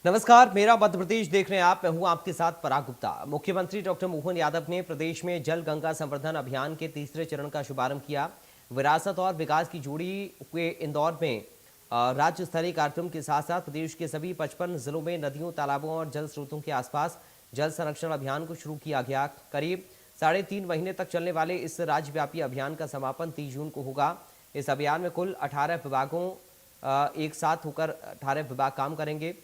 नमस्कार, मेरा मध्य प्रदेश देख रहे हैं आप। मैं हूं आपके साथ पराग गुप्ता। मुख्यमंत्री डॉक्टर मोहन यादव ने प्रदेश में जल गंगा संवर्धन अभियान के तीसरे चरण का शुभारंभ किया। विरासत और विकास की जोड़ी के इंदौर में राज्य स्तरीय कार्यक्रम के साथ साथ प्रदेश के सभी 55 जिलों में नदियों, तालाबों और जल स्रोतों के आसपास जल संरक्षण अभियान को शुरू किया गया। करीब 3.5 महीने तक चलने वाले इस राज्यव्यापी अभियान का समापन 30 जून को होगा। इस अभियान में कुल 18 विभागों एक साथ होकर 18 विभाग काम करेंगे।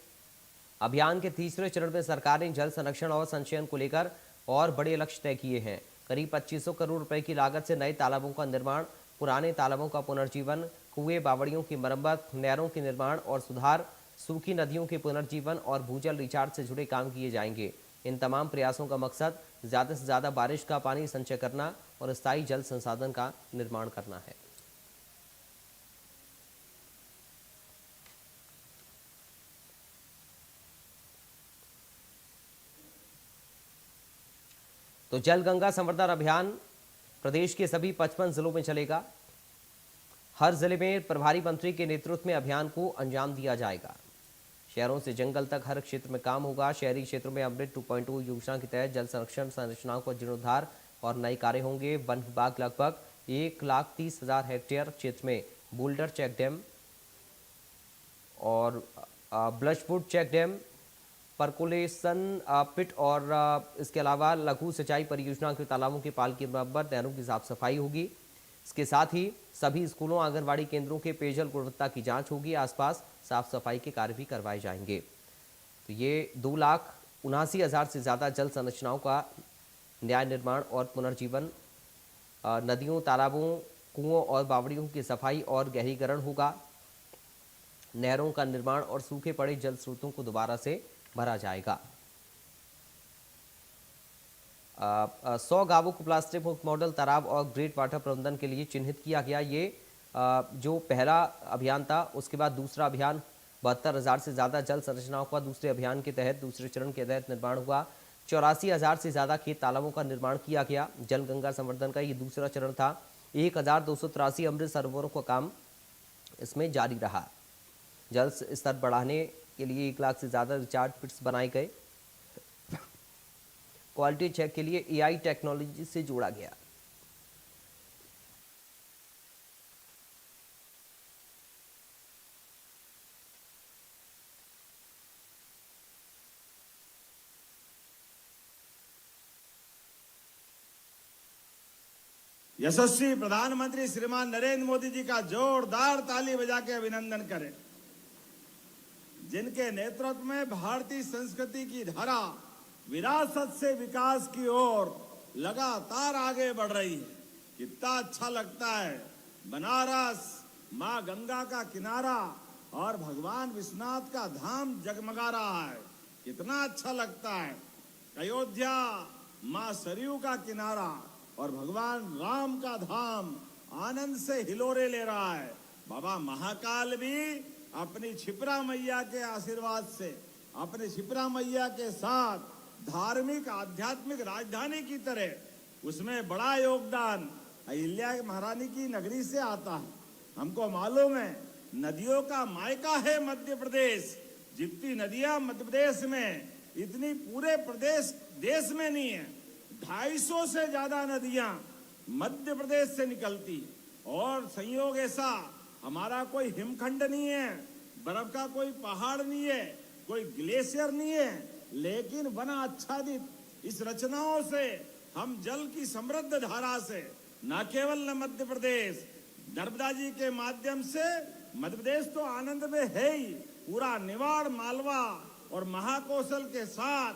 अभियान के तीसरे चरण में सरकार ने जल संरक्षण और संचयन को लेकर और बड़े लक्ष्य तय किए हैं। करीब 2500 करोड़ रुपए की लागत से नए तालाबों का निर्माण, पुराने तालाबों का पुनर्जीवन, कुएं बावड़ियों की मरम्मत, नहरों के निर्माण और सुधार, सूखी नदियों के पुनर्जीवन और भूजल रिचार्ज से जुड़े काम किए जाएंगे। इन तमाम प्रयासों का मकसद ज़्यादा से ज़्यादा बारिश का पानी संचय करना और स्थायी जल संसाधन का निर्माण करना है। तो जल गंगा संवर्धन अभियान प्रदेश के सभी 55 जिलों में चलेगा। हर जिले में प्रभारी मंत्री के नेतृत्व में अभियान को अंजाम दिया जाएगा। शहरों से जंगल तक हर क्षेत्र में काम होगा। शहरी क्षेत्रों में अमृत 2.0 योजना के तहत जल संरक्षण संरचनाओं का जीर्णोद्धार और नए कार्य होंगे। वन विभाग लगभग 1,30,000 हेक्टेयर क्षेत्र में बोल्डर चेक डैम और ब्लशवुड चेक डैम, परकोलेशन पिट और इसके अलावा लघु सिंचाई परियोजना के तालाबों के पाल की मरम्मत, नहरों की साफ सफाई होगी। इसके साथ ही सभी स्कूलों, आंगनबाड़ी केंद्रों के पेयजल गुणवत्ता की जांच होगी। आसपास साफ सफाई के कार्य भी करवाए जाएंगे। तो ये 2,79,000 से ज़्यादा जल संरचनाओं का न्याय निर्माण और पुनर्जीवन, नदियों, तालाबों, कुओं और बावड़ियों की सफाई और गहरीकरण होगा। नहरों का निर्माण और सूखे पड़े जल स्रोतों को दोबारा से भरा जाएगा। 100 गांवों को प्लास्टिक मुक्त मॉडल तालाब और ग्रेट वाटर प्रबंधन के लिए चिन्हित किया गया। ये जो पहला अभियान था, उसके बाद दूसरा अभियान 72,000 से ज़्यादा जल संरचनाओं का दूसरे अभियान के तहत, दूसरे चरण के तहत निर्माण हुआ। 84,000 से ज़्यादा खेत तालाबों का निर्माण किया गया। जल गंगा संवर्धन का ये दूसरा चरण था। 1,283 अमृत सरोवरों का काम इसमें जारी रहा। जल स्तर बढ़ाने के लिए 1 लाख से ज़्यादा रिचार्ज पिट्स बनाए गए। क्वालिटी चेक के लिए एआई टेक्नोलॉजी से जोड़ा गया। यशस्वी प्रधानमंत्री श्रीमान नरेंद्र मोदी जी का जोरदार ताली बजा के अभिनंदन करें, जिनके नेतृत्व में भारतीय संस्कृति की धारा विरासत से विकास की ओर लगातार आगे बढ़ रही है। कितना अच्छा लगता है। बनारस, मां गंगा का किनारा और भगवान विश्वनाथ का धाम जगमगा रहा है। कितना अच्छा लगता है। अयोध्या, मां सरयू का किनारा और भगवान राम का धाम आनंद से हिलोरे ले रहा है। बाबा महाकाल भी अपनी क्षिप्रा मैया के आशीर्वाद से, अपनी क्षिप्रा मैया के साथ धार्मिक आध्यात्मिक राजधानी की तरह उसमें बड़ा योगदान अहिल्या महारानी की नगरी से आता है। हमको मालूम है, नदियों का मायका है मध्य प्रदेश। जितनी नदियां मध्य प्रदेश में, इतनी पूरे प्रदेश देश में नहीं है। 250 से ज्यादा नदियां मध्य प्रदेश से निकलती। और संयोग ऐसा, हमारा कोई हिमखंड नहीं है, बर्फ का कोई पहाड़ नहीं है, कोई ग्लेशियर नहीं है, लेकिन वन आच्छादित इस रचनाओं से हम जल की समृद्ध धारा से न केवल मध्य प्रदेश, नर्मदा जी के माध्यम से मध्य प्रदेश तो आनंद में है ही, पूरा निवाड़, मालवा और महाकौशल के साथ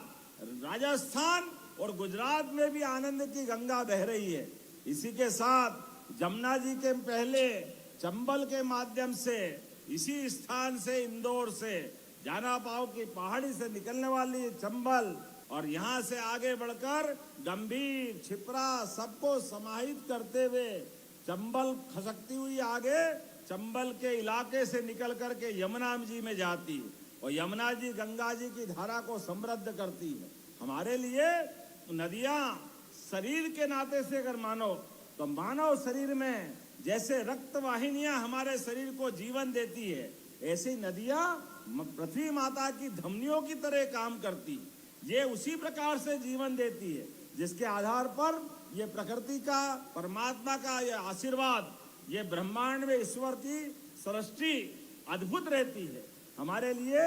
राजस्थान और गुजरात में भी आनंद की गंगा बह रही है। इसी के साथ जमुना जी के पहले चंबल के माध्यम से, इसी स्थान से, इंदौर से, जाना पाव की पहाड़ी से निकलने वाली चंबल और यहां से आगे बढ़कर गंभीर, क्षिप्रा सबको समाहित करते हुए चंबल खसकती हुई आगे चंबल के इलाके से निकल करके यमुना जी में जाती और यमुना जी गंगा जी की धारा को समृद्ध करती है। हमारे लिए नदियां शरीर के नाते से अगर मानो तो मानव शरीर में जैसे रक्त वाहिनियां हमारे शरीर को जीवन देती है, ऐसी नदियां पृथ्वी माता की धमनियों की तरह काम करती है। ये उसी प्रकार से जीवन देती है जिसके आधार पर ये प्रकृति का, परमात्मा का ये आशीर्वाद, ये ब्रह्मांड में ईश्वर की सृष्टि अद्भुत रहती है। हमारे लिए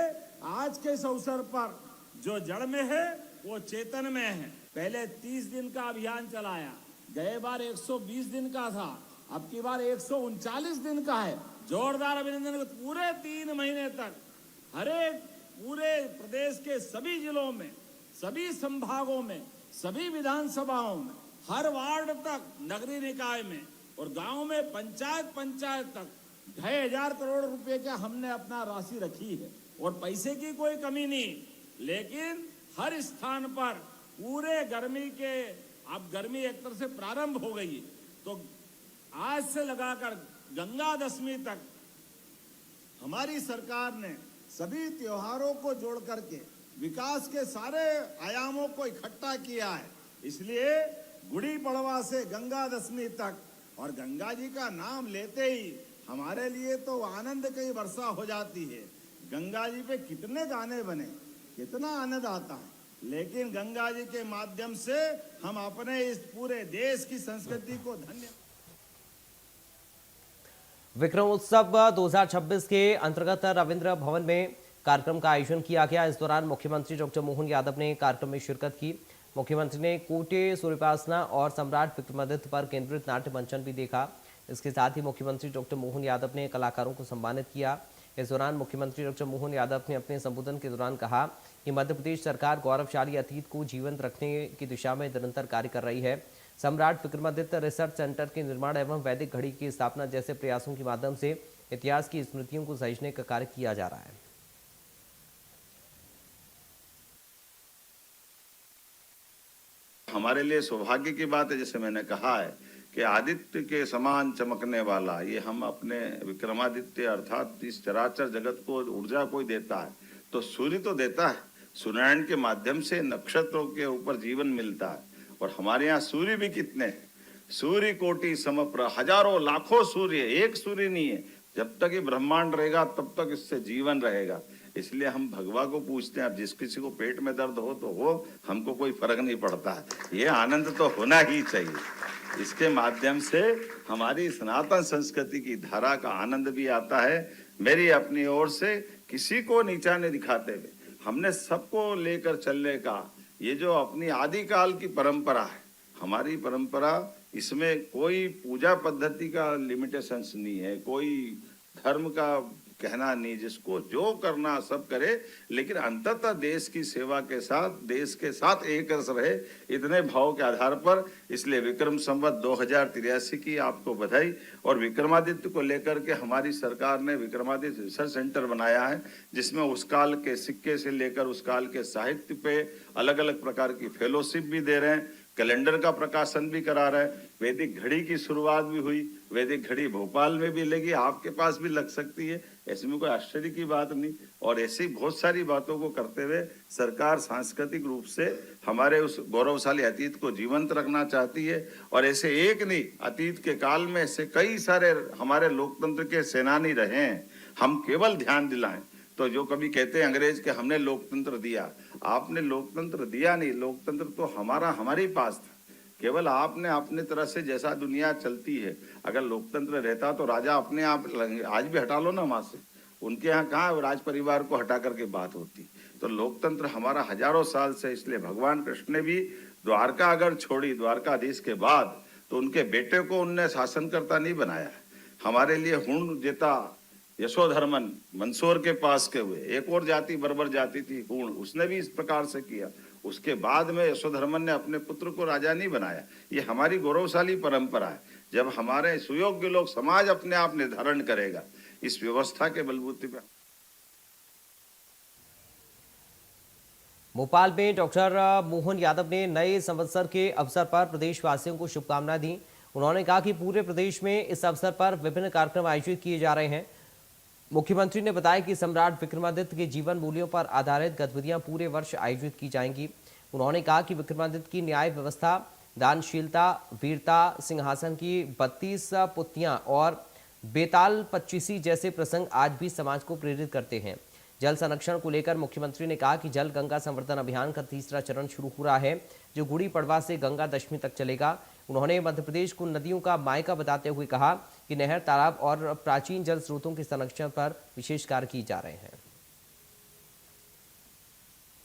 आज के इस अवसर पर जो जड़ में है वो चेतन में है। पहले 30 दिन का अभियान चलाया, गए बार 120 दिन का था, अब की बार 139 दिन का है। जोरदार अभिनंदन। पूरे 3 महीने तक हर एक पूरे प्रदेश के सभी जिलों में, सभी संभागों में, सभी विधानसभाओं में, हर वार्ड तक, नगरीय निकाय में और गांव में, पंचायत तक 2,500 करोड़ रुपए का हमने अपना राशि रखी है। और पैसे की कोई कमी नहीं, लेकिन हर स्थान पर पूरे गर्मी के, अब गर्मी एक तरह से प्रारंभ हो गई है, तो आज से लगाकर गंगा दशमी तक हमारी सरकार ने सभी त्योहारों को जोड़ करके विकास के सारे आयामों को इकट्ठा किया है। इसलिए गुड़ी पड़वा से गंगा दशमी तक, और गंगा जी का नाम लेते ही हमारे लिए तो आनंद की वर्षा हो जाती है। गंगा जी पे कितने गाने बने, कितना आनंद आता है, लेकिन गंगा जी के माध्यम से हम अपने इस पूरे देश की संस्कृति को धन्य। विक्रमोत्सव 2026 के अंतर्गत रविंद्र भवन में कार्यक्रम का आयोजन किया गया। इस दौरान मुख्यमंत्री डॉक्टर मोहन यादव ने कार्यक्रम में शिरकत की। मुख्यमंत्री ने कोटे, सूर्योपासना और सम्राट विक्रमादित्य पर केंद्रित नाट्य मंचन भी देखा। इसके साथ ही मुख्यमंत्री डॉक्टर मोहन यादव ने कलाकारों को सम्मानित किया। इस दौरान मुख्यमंत्री डॉक्टर मोहन यादव ने अपने संबोधन के दौरान कहा कि मध्य प्रदेश सरकार गौरवशाली अतीत को जीवंत रखने की दिशा में निरंतर कार्य कर रही है। सम्राट विक्रमादित्य रिसर्च सेंटर के निर्माण एवं वैदिक घड़ी की स्थापना जैसे प्रयासों के माध्यम से इतिहास की स्मृतियों को सहेजने का कार्य किया जा रहा है। हमारे लिए सौभाग्य की बात है, जैसे मैंने कहा है कि आदित्य के समान चमकने वाला ये हम अपने विक्रमादित्य अर्थात इस चराचर जगत को ऊर्जा कोई देता है तो सूर्य तो देता है। सूर्यनारायण के माध्यम से नक्षत्रों के ऊपर जीवन मिलता है। और हमारे यहाँ सूर्य भी कितने हैं, सूर्य कोटि समप्रभ, हजारों लाखों सूर्य, एक सूर्य नहीं है। जब तक ये ब्रह्मांड रहेगा तब तक इससे जीवन रहेगा। इसलिए हम भगवान को पूछते हैं। अब जिस किसी को पेट में दर्द हो तो हो, हमको कोई फर्क नहीं पड़ता है, ये आनंद तो होना ही चाहिए। इसके माध्यम से हमारी सनातन संस्कृति की धारा का आनंद भी आता है। मेरी अपनी ओर से किसी को नीचा नहीं दिखाते हुए हमने सबको लेकर चलने का ये जो अपनी आदिकाल की परंपरा है, हमारी परंपरा, इसमें कोई पूजा पद्धति का लिमिटेशंस नहीं है, कोई धर्म का कहना नहीं, जिसको जो करना सब करे, लेकिन अंततः देश की सेवा के साथ, देश के साथ एक रस रहे, इतने भाव के आधार पर। इसलिए विक्रम संवत 2083 की आपको बधाई। और विक्रमादित्य को लेकर के हमारी सरकार ने विक्रमादित्य रिसर्च सेंटर बनाया है, जिसमें उस काल के सिक्के से लेकर उस काल के साहित्य पे अलग अलग प्रकार की फेलोशिप भी दे रहे हैं, कैलेंडर का प्रकाशन भी करा रहा है। वैदिक घड़ी की शुरुआत भी हुई, वैदिक घड़ी भोपाल में भी लगी, आपके पास भी लग सकती है, ऐसे में कोई आश्चर्य की बात नहीं। और ऐसी बहुत सारी बातों को करते हुए सरकार सांस्कृतिक रूप से हमारे उस गौरवशाली अतीत को जीवंत रखना चाहती है। और ऐसे एक नहीं, अतीत के काल में ऐसे कई सारे हमारे लोकतंत्र के सेनानी रहे हैं। हम केवल ध्यान दिलाएं तो जो कभी कहते हैं अंग्रेज के हमने लोकतंत्र दिया, आपने लोकतंत्र दिया नहीं, लोकतंत्र तो हमारे पास था। केवल आपने अपने तरह से, जैसा दुनिया चलती है, अगर लोकतंत्र रहता तो राजा अपने आप, आज भी हटा लो ना वहां से, उनके यहाँ कहाँ राज परिवार को हटा करके बात होती। तो लोकतंत्र हमारा हजारों साल से। इसलिए भगवान कृष्ण ने भी द्वारका अगर छोड़ी, द्वारकाधीश के बाद, तो उनके बेटे को उनने शासनकर्ता नहीं बनाया। हमारे लिए हुण जेता यशोधर्मन मंदसौर के पास के हुए, एक और जाति बर्बर जाति थी हुण, उसने भी इस प्रकार से किया। उसके बाद में यशोधर्मन ने अपने पुत्र को राजा नहीं बनाया। ये हमारी गौरवशाली परंपरा है। जब हमारे सुयोग्य लोग, समाज अपने आप निर्धारण करेगा इस व्यवस्था के बलबूते पर। भोपाल में डॉक्टर मोहन यादव ने नए संवत्सर के अवसर पर प्रदेशवासियों को शुभकामनाएं दी। उन्होंने कहा कि पूरे प्रदेश में इस अवसर पर विभिन्न कार्यक्रम आयोजित किए जा रहे हैं। मुख्यमंत्री ने बताया कि सम्राट विक्रमादित्य के जीवन मूल्यों पर आधारित गतिविधियां पूरे वर्ष आयोजित की जाएंगी। उन्होंने कहा कि विक्रमादित्य की न्याय व्यवस्था, दानशीलता, वीरता, सिंहासन की 32 पुत्तियां और बेताल 25 जैसे प्रसंग आज भी समाज को प्रेरित करते हैं। जल संरक्षण को लेकर मुख्यमंत्री ने कहा कि जल गंगा संवर्धन अभियान का तीसरा चरण शुरू हो रहा है, जो गुड़ी पड़वा से गंगा दशमी तक चलेगा। उन्होंने मध्य प्रदेश को नदियों का मायका बताते हुए कहा कि नहर, तालाब और प्राचीन जल स्रोतों के संरक्षण पर विशेष कार्य किए जा रहे हैं।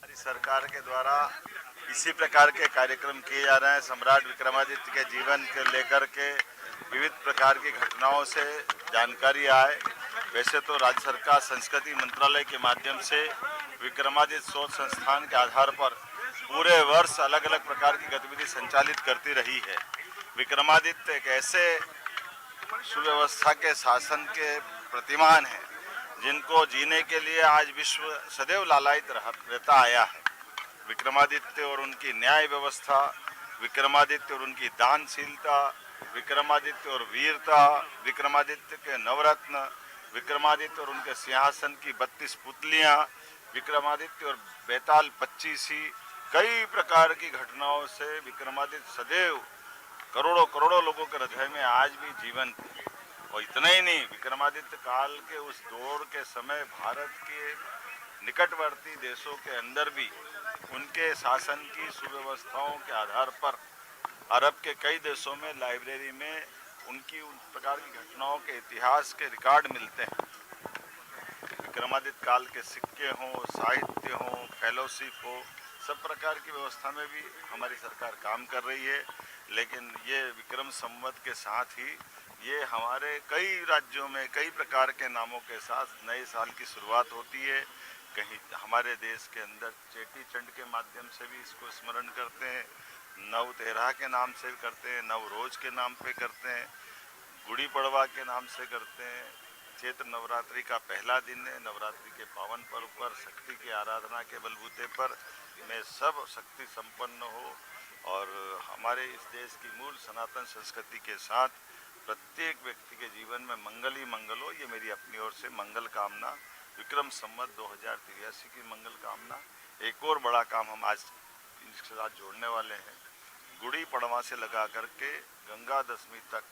हमारी सरकार के द्वारा इसी प्रकार के कार्यक्रम किए जा रहे हैं। सम्राट विक्रमादित्य के जीवन को लेकर के विविध प्रकार की घटनाओं से जानकारी आए। वैसे तो राज्य सरकार संस्कृति मंत्रालय के माध्यम से विक्रमादित्य शोध संस्थान के आधार पर पूरे वर्ष अलग अलग प्रकार की गतिविधि संचालित करती रही है। विक्रमादित्य एक ऐसे सुव्यवस्था के शासन के प्रतिमान हैं जिनको जीने के लिए आज विश्व सदैव लालायित रहता आया है। विक्रमादित्य और उनकी न्याय व्यवस्था, विक्रमादित्य और उनकी दानशीलता, विक्रमादित्य और वीरता, विक्रमादित्य के नवरत्न, विक्रमादित्य और उनके सिंहासन की 32 पुतलियां, विक्रमादित्य और बेताल 25 कई प्रकार की घटनाओं से विक्रमादित्य सदैव करोड़ों करोड़ों लोगों के हृदय में आज भी जीवंत है। और इतना ही नहीं, विक्रमादित्य काल के उस दौर के समय भारत के निकटवर्ती देशों के अंदर भी उनके शासन की सुव्यवस्थाओं के आधार पर अरब के कई देशों में लाइब्रेरी में उनकी उन प्रकार की घटनाओं के इतिहास के रिकॉर्ड मिलते हैं। विक्रमादित्य काल के सिक्के हों, साहित्य हो, फेलोशिप हो, सब प्रकार की व्यवस्था में भी हमारी सरकार काम कर रही है। लेकिन ये विक्रम संवत के साथ ही ये हमारे कई राज्यों में कई प्रकार के नामों के साथ नए साल की शुरुआत होती है। कहीं हमारे देश के अंदर चेटी चंड के माध्यम से भी इसको स्मरण करते हैं, नव तेरह के नाम से करते हैं, नव रोज के नाम पे करते हैं, गुड़ी पड़वा के नाम से करते हैं। चैत्र नवरात्रि का पहला दिन है। नवरात्रि के पावन पर्व पर शक्ति की आराधना के बलबूते पर में सब शक्ति संपन्न हो और हमारे इस देश की मूल सनातन संस्कृति के साथ प्रत्येक व्यक्ति के जीवन में मंगल ही मंगल हो, ये मेरी अपनी ओर से मंगल कामना। विक्रम संवत 2083 की मंगल कामना। एक और बड़ा काम हम आज इसके साथ जोड़ने वाले हैं। गुड़ी पड़वा से लगा करके गंगा दशमी तक,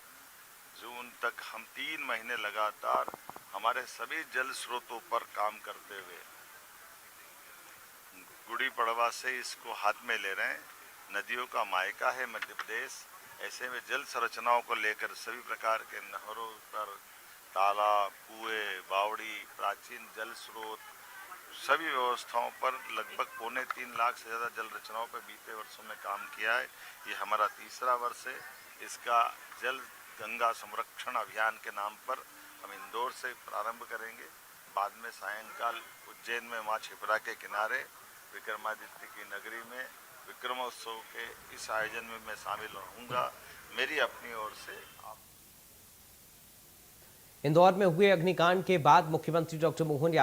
जून तक हम 3 महीने लगातार हमारे सभी जल स्रोतों पर काम करते हुए गुड़ी पड़वा से इसको हाथ में ले रहे हैं। नदियों का मायका है मध्य प्रदेश। ऐसे में जल संरचनाओं को लेकर सभी प्रकार के नहरों पर, तालाब, कुएं, बावड़ी, प्राचीन जल स्रोत, सभी व्यवस्थाओं पर लगभग 2.25 लाख से ज़्यादा जल रचनाओं पर बीते वर्षों में काम किया है। ये हमारा तीसरा वर्ष है। इसका जल गंगा संरक्षण अभियान के नाम पर हम इंदौर से प्रारंभ करेंगे। बाद में सायंकाल उज्जैन में माँ क्षिप्रा के किनारे विक्रमादित्य की नगरी में विक्रमोत्सव के इस आयोजन में मैं शामिल रहूँगा। मेरी अपनी ओर से इंदौर में हुए अग्निकांड के बाद मुख्यमंत्री डॉक्टर मोहन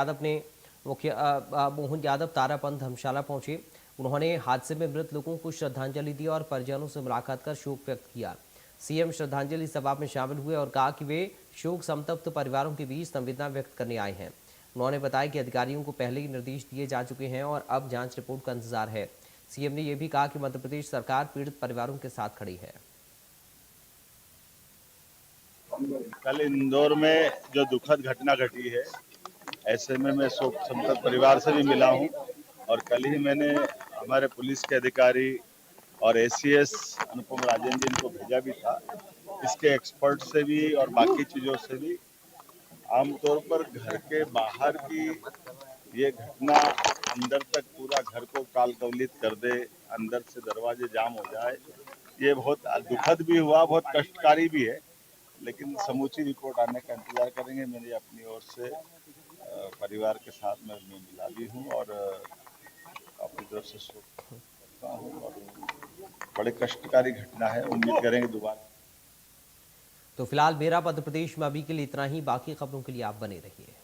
यादव तारापंथ धर्मशाला पहुंचे। उन्होंने हादसे में मृत लोगों को श्रद्धांजलि दी और परिजनों से मुलाकात कर शोक व्यक्त किया। सीएम श्रद्धांजलि सभा में शामिल हुए और कहा कि वे शोक संतप्त परिवारों के बीच संवेदना व्यक्त करने आए हैं। उन्होंने बताया कि अधिकारियों को पहले ही निर्देश दिए जा चुके हैं और अब जांच रिपोर्ट का इंतजार है। सीएम ने यह भी कहा कि मध्य प्रदेश सरकार पीड़ित परिवारों के साथ खड़ी है। कल इंदौर में जो दुखद घटना घटी है, ऐसे में मैं शोक संतप्त परिवार से भी मिला हूं और कल ही मैंने हमारे पुलिस के अधिकारी और एसीएस अनुपम राजन जी को भेजा भी था। इसके एक्सपर्ट से भी और बाकी चीज़ों से भी आमतौर पर घर के बाहर की ये घटना अंदर तक पूरा घर को काल कवलित कर दे, अंदर से दरवाजे जाम हो जाए, ये बहुत दुखद भी हुआ, बहुत कष्टकारी भी है। लेकिन समूची रिपोर्ट आने का इंतजार करेंगे। मेरी अपनी ओर से परिवार के साथ मैं मिला भी हूँ और अपनी तरफ से शोक करता हूँ और बड़े कष्टकारी घटना है। उम्मीद करेंगे दोबारा। तो फिलहाल मेरा मध्य प्रदेश में अभी के लिए इतना ही। बाकी खबरों के लिए आप बने रहिए।